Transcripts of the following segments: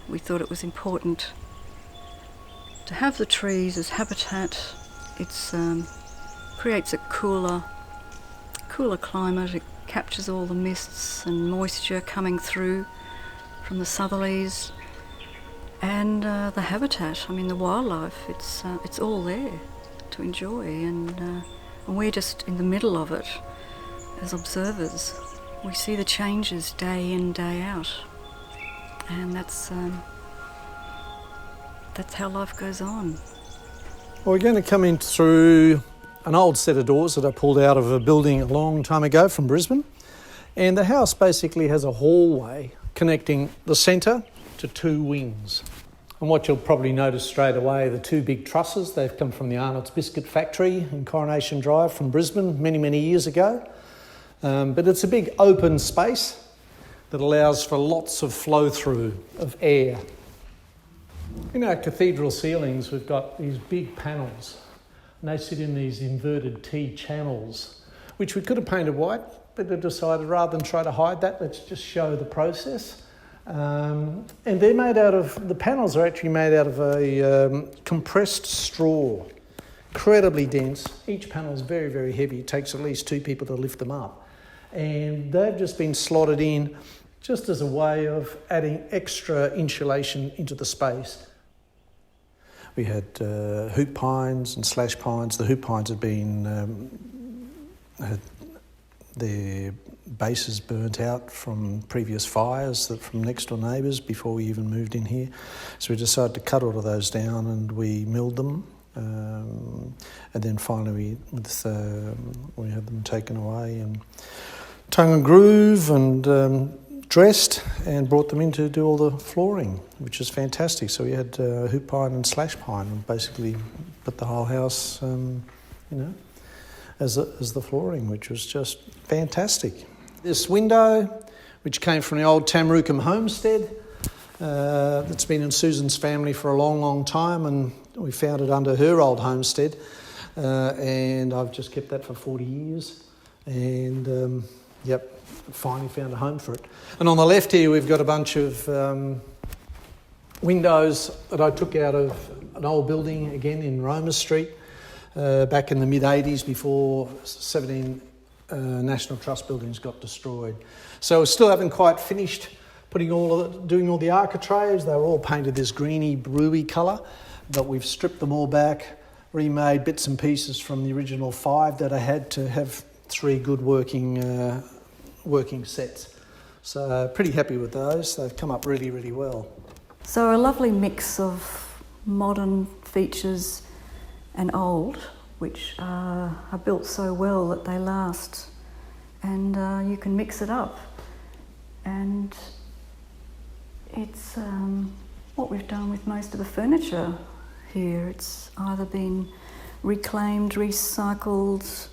we thought it was important to have the trees as habitat. It creates a cooler climate. It captures all the mists and moisture coming through from the southerlies, and the habitat. I mean, the wildlife. It's all there to enjoy, and we're just in the middle of it as observers. We see the changes day in, day out, and that's how life goes on. Well, we're going to come in through an old set of doors that I pulled out of a building a long time ago from Brisbane, and the house basically has a hallway connecting the centre to two wings. And what you'll probably notice straight away, the two big trusses, they've come from the Arnott's Biscuit Factory in Coronation Drive from Brisbane many years ago. But it's a big open space that allows for lots of flow through of air. In our cathedral ceilings, we've got these big panels, and they sit in these inverted T channels, which we could have painted white, but I decided rather than try to hide that, let's just show the process. And they're made out of, the panels are actually made out of a compressed straw, incredibly dense. Each panel is very heavy. It takes at least two people to lift them up. And they've just been slotted in just as a way of adding extra insulation into the space. We had hoop pines and slash pines. The hoop pines had been had their bases burnt out from previous fires from next door neighbours before we even moved in here. So we decided to cut all of those down and we milled them. And then finally we had them taken away and tongue and groove and dressed and brought them in to do all the flooring, which is fantastic. So we had hoop pine and slash pine and basically put the whole house, as the flooring, which was just fantastic. This window, which came from the old Tamrookum homestead, that's been in Susan's family for a long time, and we found it under her old homestead, and I've just kept that for 40 years, and finally found a home for it. And on the left here we've got a bunch of windows that I took out of an old building again in Roma Street back in the mid-80s before 17 National Trust buildings got destroyed. So we still haven't quite finished doing all the architraves. They were all painted this greeny, bluey colour, but we've stripped them all back, remade bits and pieces from the original 5 that I had to have 3 good working sets. So pretty happy with those. They've come up really well. So a lovely mix of modern features and old, which are built so well that they last, and you can mix it up. And it's what we've done with most of the furniture here. It's either been reclaimed, recycled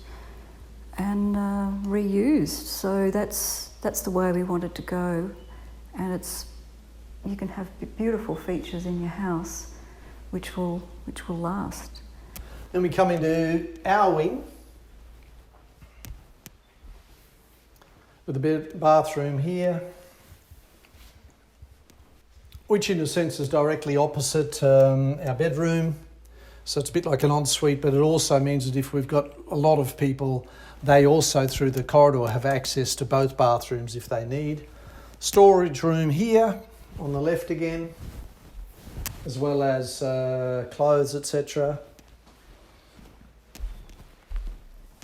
and reused. So that's the way we wanted to go. And you can have beautiful features in your house which will last. Then we come into our wing with a bathroom here, which in a sense is directly opposite our bedroom. So it's a bit like an ensuite, but it also means that if we've got a lot of people, they also through the corridor have access to both bathrooms if they need. Storage room here on the left again, as well as clothes, etc.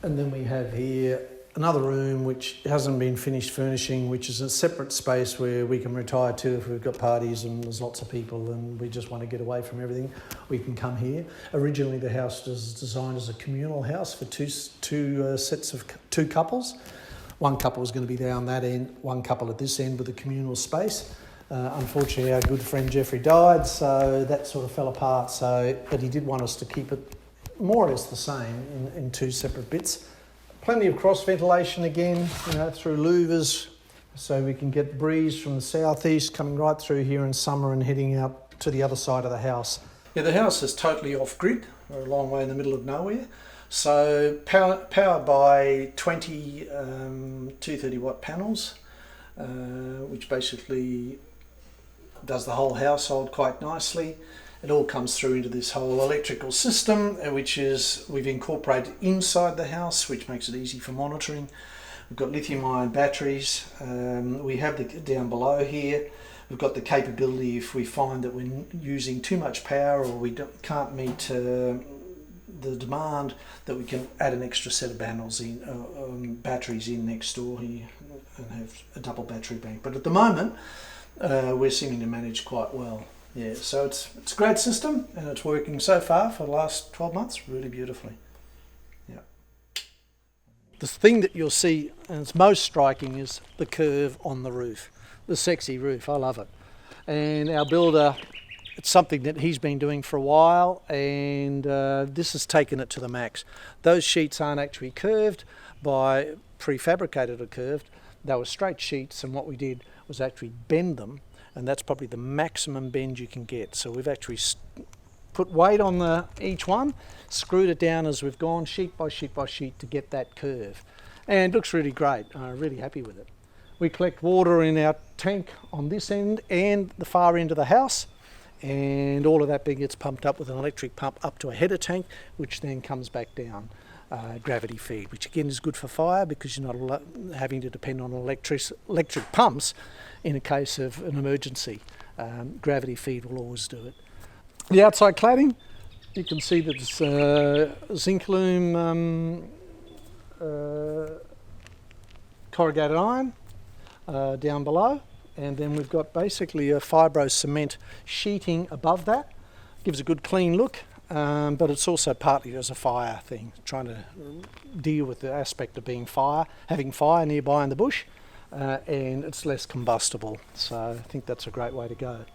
And then we have here another room which hasn't been finished furnishing, which is a separate space where we can retire to if we've got parties and there's lots of people and we just want to get away from everything. We can come here. Originally the house was designed as a communal house for two sets of two couples. One couple was going to be down that end, one couple at this end with a communal space. Unfortunately, our good friend Jeffrey died, so that sort of fell apart. But he did want us to keep it more or less the same in 2 separate bits. Plenty of cross ventilation again, through louvers, so we can get breeze from the southeast coming right through here in summer and heading out to the other side of the house. Yeah, the house is totally off grid. We're a long way in the middle of nowhere. So powered by 20 230 watt panels, which basically does the whole household quite nicely. It all comes through into this whole electrical system, which is we've incorporated inside the house, which makes it easy for monitoring. We've got lithium-ion batteries. We have the down below here. We've got the capability, if we find that we're using too much power or we can't meet the demand, that we can add an extra set of panels in, batteries in next door here, and have a double battery bank. But at the moment, we're seeming to manage quite well. Yeah, so it's a great system, and it's working so far for the last 12 months really beautifully. Yeah. The thing that you'll see, and it's most striking, is the curve on the roof. The sexy roof, I love it. And our builder, it's something that he's been doing for a while, and this has taken it to the max. Those sheets aren't actually curved by prefabricated or curved. They were straight sheets, and what we did was actually bend them, and that's probably the maximum bend you can get. So we've actually put weight on each one, screwed it down as we've gone, sheet by sheet by sheet, to get that curve. And it looks really great. I'm really happy with it. We collect water in our tank on this end and the far end of the house, and all of that gets pumped up with an electric pump up to a header tank, which then comes back down, gravity feed, which again is good for fire because you're not having to depend on electric pumps in a case of an emergency. Gravity feed will always do it. The outside cladding, you can see that it's zinc loom corrugated iron down below, and then we've got basically a fibro cement sheeting above that. Gives a good clean look, but it's also partly as a fire thing, trying to deal with the aspect of having fire nearby in the bush, and it's less combustible. So I think that's a great way to go.